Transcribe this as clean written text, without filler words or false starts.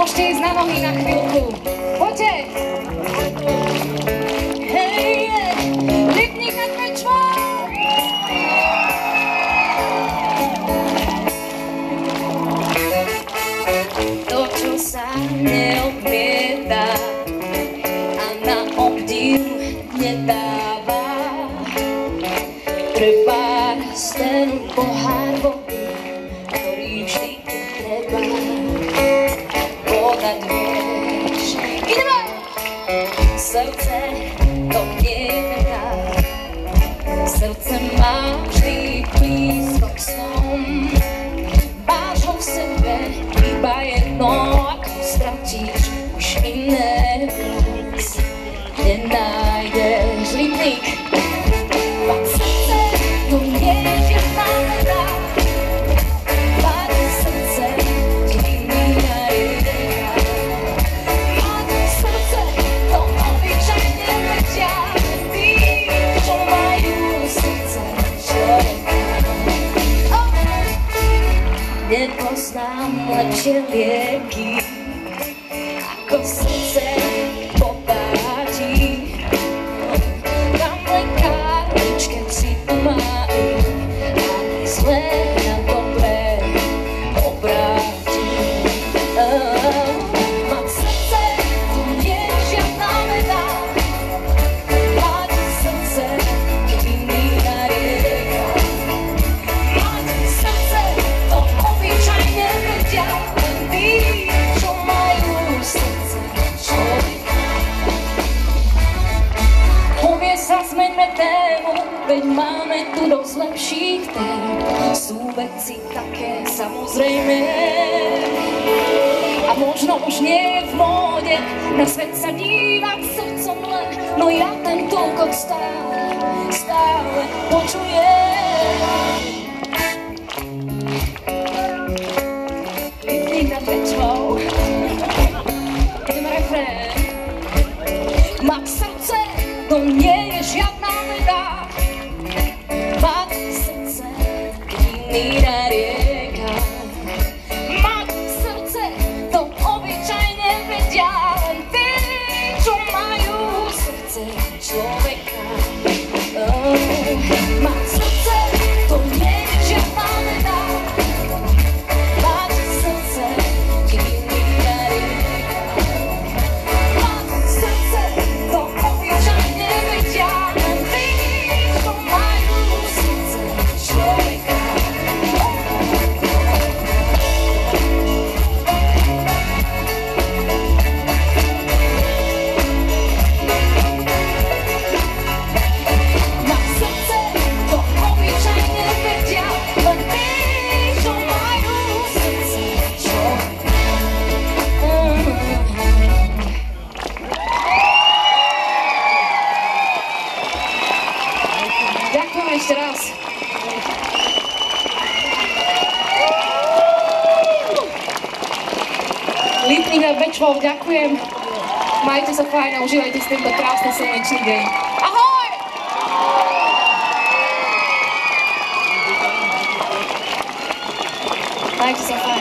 môžete ísť na nohy na chvíľku. Poďte! Hej, Lipník nad Bečvou! To, čo sa neodmieta a na obdiv nedáva, treba ten pohár vody, ktorý vždy treba podať, vieš. Ideme! Srdce to nie je veda, srdce má vždy blízko k snom. Máš ho v sebe iba jedno, ak ho stratíš, už iné viac nenájdeš. Lipník. Pak srdce to nie je žiadna veda, máte srdce, divná rieka. Máte srdce, to obyčajne vedia tí, čo majú srdce človeka. Nepoznám lepšie lieky, ako srdce popáti. Tam lekárničke si pomáhajú a zlé na dobré obráti. Mať srdce, to nie je žiadna veda, mať srdce, divná rieka. Mať srdce, to obyčajne vedia len tí, čo majú srdce človeka. Povie sa, zmeňme tému, veď máme tu dosť lepších tém. Sú veci také samozrejmé a možno už nie je v móde na svet sa dívať srdcom len, no ja ten túkot stále počujem. Lipník nad Bečvou, ideme refrén. Mať srdce, to nie je žiadna veda, mať srdce, divná rieka. Mať srdce, to obyčajne vedia len tí, čo majú srdce človeka. Mať srdce, to nie je žiadna veda, mať srdce, divná rieka. Mať srdce, to obyčajne vedia len tí, čo majú srdce človeka. Mať srdce, to obyčajne vedia len tí, čo majú srdce človeka. Ďakujem ešte raz. Lipník nad Bečvou, ďakujem. Majte sa fajn a užívajte si tento krásny slnečný deň. Ahoj! Majte sa fajn.